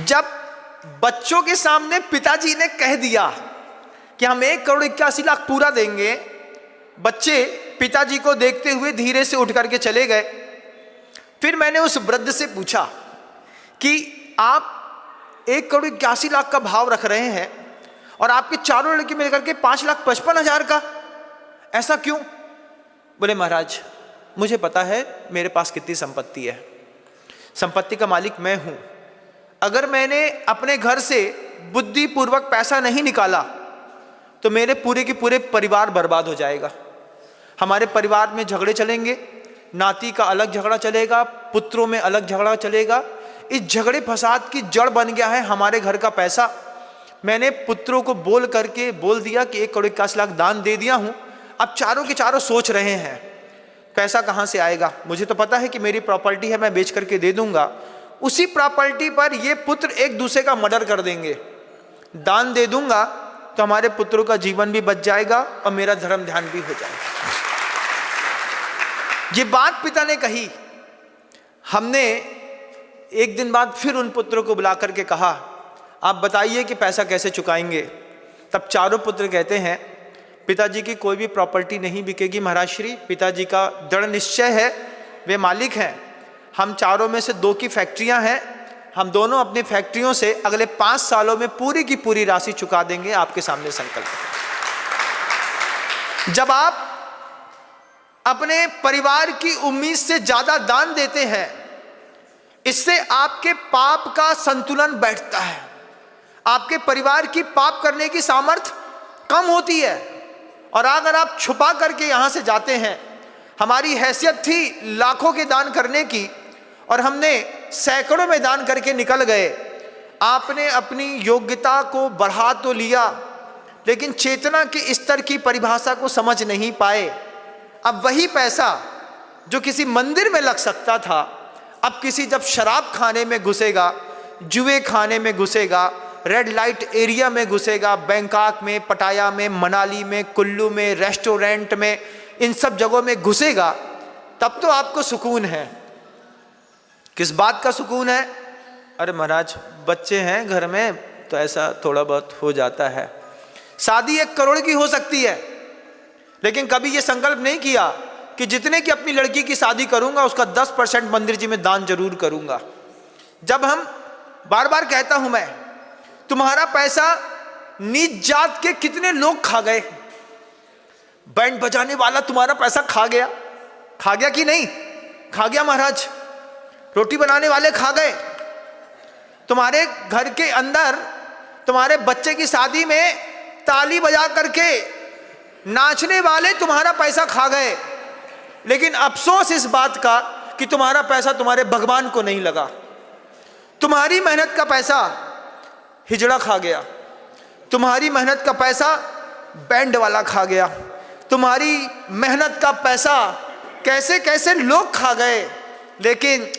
जब बच्चों के सामने पिताजी ने कह दिया कि हम 1,81,00,000 पूरा देंगे, बच्चे पिताजी को देखते हुए धीरे से उठ करके चले गए। फिर मैंने उस वृद्ध से पूछा कि आप 1,81,00,000 का भाव रख रहे हैं और आपके चारों लड़के मिलकर के 5,55,000 का, ऐसा क्यों? बोले महाराज मुझे पता है मेरे पास कितनी संपत्ति है, संपत्ति का मालिक मैं हूं। अगर मैंने अपने घर से बुद्धिपूर्वक पैसा नहीं निकाला तो मेरे पूरे के पूरे परिवार बर्बाद हो जाएगा। हमारे परिवार में झगड़े चलेंगे, नाती का अलग झगड़ा चलेगा, पुत्रों में अलग झगड़ा चलेगा। इस झगड़े फसाद की जड़ बन गया है हमारे घर का पैसा। मैंने पुत्रों को बोल दिया कि 1,81,00,000 दान दे दिया हूं। अब चारों के चारों सोच रहे हैं पैसा कहां से आएगा। मुझे तो पता है कि मेरी प्रॉपर्टी है, मैं बेच करके दे दूंगा। उसी प्रॉपर्टी पर ये पुत्र एक दूसरे का मर्डर कर देंगे। दान दे दूंगा तो हमारे पुत्रों का जीवन भी बच जाएगा और मेरा धर्म ध्यान भी हो जाएगा। ये बात पिता ने कही। हमने एक दिन बाद फिर उन पुत्रों को बुला करके कहा, आप बताइए कि पैसा कैसे चुकाएंगे। तब चारों पुत्र कहते हैं, पिताजी की कोई भी प्रॉपर्टी नहीं बिकेगी महाराज श्री। पिताजी का दृढ़ निश्चय है, वे मालिक हैं। हम चारों में से 2 की फैक्ट्रियां हैं, हम दोनों अपनी फैक्ट्रियों से अगले 5 सालों में पूरी की पूरी राशि चुका देंगे। आपके सामने संकल्प। जब आप अपने परिवार की उम्मीद से ज्यादा दान देते हैं, इससे आपके पाप का संतुलन बैठता है, आपके परिवार की पाप करने की सामर्थ्य कम होती है। और अगर आप छुपा करके यहां से जाते हैं, हमारी हैसियत थी लाखों के दान करने की और हमने सैकड़ों में दान करके निकल गए। आपने अपनी योग्यता को बढ़ा तो लिया, लेकिन चेतना के स्तर की परिभाषा को समझ नहीं पाए। अब वही पैसा जो किसी मंदिर में लग सकता था, अब किसी जब शराब खाने में घुसेगा, जुए खाने में घुसेगा, रेड लाइट एरिया में घुसेगा, बैंकॉक में, पटाया में, मनाली में, कुल्लू में, रेस्टोरेंट में, इन सब जगहों में घुसेगा, तब तो आपको सुकून है। किस बात का सुकून है? अरे महाराज बच्चे हैं घर में तो ऐसा थोड़ा बहुत हो जाता है। शादी 1 करोड़ की हो सकती है, लेकिन कभी ये संकल्प नहीं किया कि जितने की अपनी लड़की की शादी करूंगा उसका 10% मंदिर जी में दान जरूर करूंगा। जब हम बार बार कहता हूं मैं, तुम्हारा पैसा नीच जात के कितने लोग खा गए। बैंड बजाने वाला तुम्हारा पैसा खा गया कि नहीं? खा गया महाराज। रोटी बनाने वाले खा गए। तुम्हारे घर के अंदर तुम्हारे बच्चे की शादी में ताली बजा करके नाचने वाले तुम्हारा पैसा खा गए। लेकिन अफसोस इस बात का कि तुम्हारा पैसा तुम्हारे भगवान को नहीं लगा। तुम्हारी मेहनत का पैसा हिजड़ा खा गया, तुम्हारी मेहनत का पैसा बैंड वाला खा गया, तुम्हारी मेहनत का पैसा कैसे कैसे लोग खा गए, लेकिन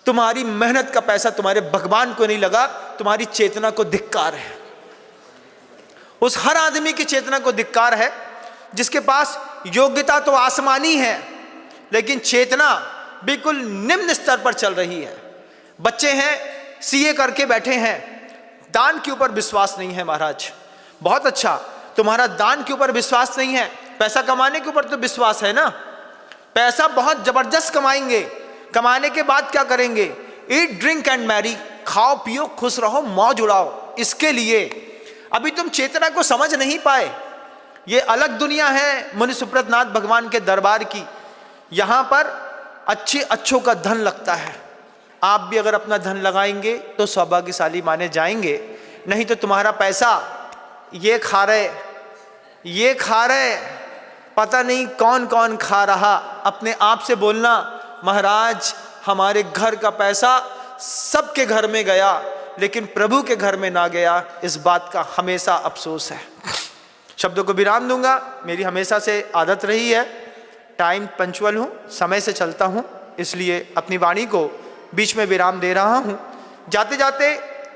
तुम्हारी मेहनत का पैसा तुम्हारे भगवान को नहीं लगा। तुम्हारी चेतना को धिक्कार है। उस हर आदमी की चेतना को धिक्कार है जिसके पास योग्यता तो आसमानी है, लेकिन चेतना बिल्कुल निम्न स्तर पर चल रही है। बच्चे हैं, सीए करके बैठे हैं, दान के ऊपर विश्वास नहीं है महाराज। बहुत अच्छा, तुम्हारा दान के ऊपर विश्वास नहीं है, पैसा कमाने के ऊपर तो विश्वास है ना। पैसा बहुत जबरदस्त कमाएंगे, कमाने के बाद क्या करेंगे? ईट ड्रिंक एंड मैरी, खाओ पियो खुश रहो मौज उड़ाओ। इसके लिए अभी तुम चेतना को समझ नहीं पाए। ये अलग दुनिया है मुनि सुब्रत नाथ भगवान के दरबार की। यहां पर अच्छों का धन लगता है। आप भी अगर अपना धन लगाएंगे तो सौभाग्यशाली माने जाएंगे, नहीं तो तुम्हारा पैसा ये खा रहे, पता नहीं कौन कौन खा रहा। अपने आप से बोलना, महाराज हमारे घर का पैसा सबके घर में गया लेकिन प्रभु के घर में ना गया। इस बात का हमेशा अफसोस है। शब्दों को विराम दूंगा, मेरी हमेशा से आदत रही है, टाइम पंचुअल हूँ, समय से चलता हूँ, इसलिए अपनी वाणी को बीच में विराम दे रहा हूँ। जाते जाते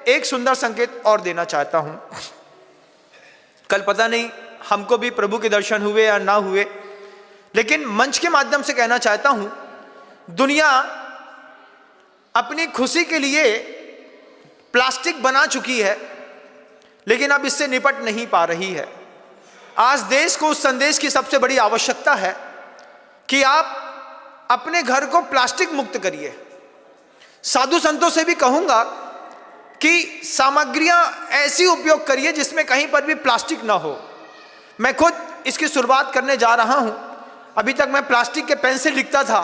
एक सुंदर संकेत और देना चाहता हूँ। कल पता नहीं हमको भी प्रभु के दर्शन हुए या ना हुए, लेकिन मंच के माध्यम से कहना चाहता हूँ, दुनिया अपनी खुशी के लिए प्लास्टिक बना चुकी है, लेकिन अब इससे निपट नहीं पा रही है। आज देश को उस संदेश की सबसे बड़ी आवश्यकता है कि आप अपने घर को प्लास्टिक मुक्त करिए। साधु संतों से भी कहूंगा कि सामग्रियां ऐसी उपयोग करिए जिसमें कहीं पर भी प्लास्टिक ना हो। मैं खुद इसकी शुरुआत करने जा रहा हूं। अभी तक मैं प्लास्टिक के पेन से लिखता था,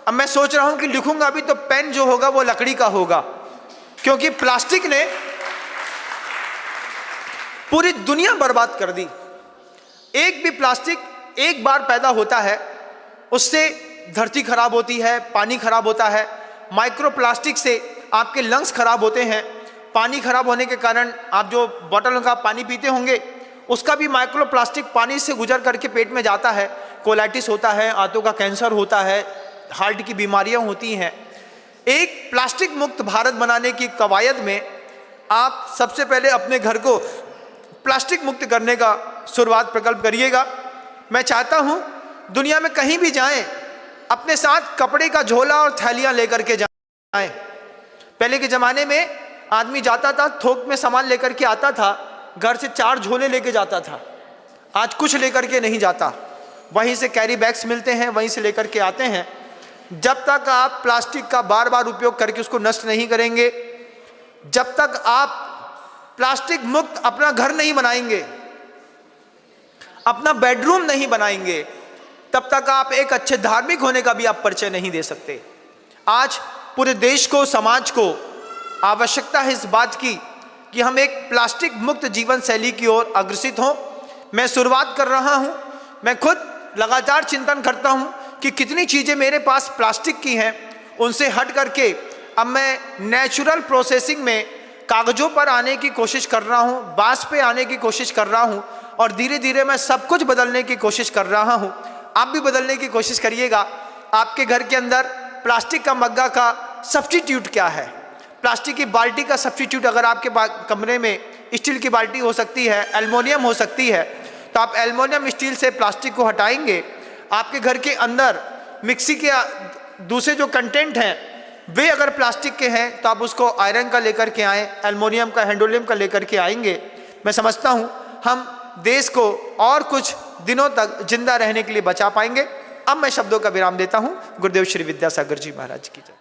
अब मैं सोच रहा हूं कि लिखूंगा अभी तो पेन जो होगा वो लकड़ी का होगा, क्योंकि प्लास्टिक ने पूरी दुनिया बर्बाद कर दी। एक भी प्लास्टिक एक बार पैदा होता है, उससे धरती खराब होती है, पानी खराब होता है। माइक्रो प्लास्टिक से आपके लंग्स खराब होते हैं। पानी खराब होने के कारण आप जो बोतलों का पानी पीते होंगे उसका भी माइक्रो प्लास्टिक पानी से गुजर करके पेट में जाता है। कोलाइटिस होता है, आंतों का कैंसर होता है, हार्ट की बीमारियां होती हैं। एक प्लास्टिक मुक्त भारत बनाने की कवायद में आप सबसे पहले अपने घर को प्लास्टिक मुक्त करने का शुरुआत प्रकल्प करिएगा। मैं चाहता हूं दुनिया में कहीं भी जाएं, अपने साथ कपड़े का झोला और थैलियां लेकर के जाएं। पहले के ज़माने में आदमी जाता था, थोक में सामान लेकर के आता था, घर से 4 झोले लेके जाता था। आज कुछ लेकर के नहीं जाता, वहीं से कैरी बैग्स मिलते हैं, वहीं से लेकर के आते हैं। जब तक आप प्लास्टिक का बार बार उपयोग करके उसको नष्ट नहीं करेंगे, जब तक आप प्लास्टिक मुक्त अपना घर नहीं बनाएंगे, अपना बेडरूम नहीं बनाएंगे, तब तक आप एक अच्छे धार्मिक होने का भी आप परिचय नहीं दे सकते। आज पूरे देश को, समाज को आवश्यकता है इस बात की कि हम एक प्लास्टिक मुक्त जीवन शैली की ओर अग्रसित हों। मैं शुरुआत कर रहा हूं। मैं खुद लगातार चिंतन करता हूं कि कितनी चीज़ें मेरे पास प्लास्टिक की हैं, उनसे हट करके अब मैं नेचुरल प्रोसेसिंग में कागज़ों पर आने की कोशिश कर रहा हूं, बांस पे आने की कोशिश कर रहा हूं, और धीरे धीरे मैं सब कुछ बदलने की कोशिश कर रहा हूं। आप भी बदलने की कोशिश करिएगा। आपके घर के अंदर प्लास्टिक का मग्गा का सब्स्टिट्यूट क्या है? प्लास्टिक की बाल्टी का सब्स्टिट्यूट अगर आपके कमरे में स्टील की बाल्टी हो सकती है, एल्युमिनियम हो सकती है, तो आप एल्युमिनियम स्टील से प्लास्टिक को हटाएंगे। आपके घर के अंदर मिक्सी के दूसरे जो कंटेंट हैं वे अगर प्लास्टिक के हैं तो आप उसको आयरन का लेकर के आएँ, एल्युमिनियम का, हैंडोलियम का लेकर के आएंगे। मैं समझता हूँ हम देश को और कुछ दिनों तक जिंदा रहने के लिए बचा पाएंगे। अब मैं शब्दों का विराम देता हूँ। गुरुदेव श्री विद्यासागर जी महाराज की जय।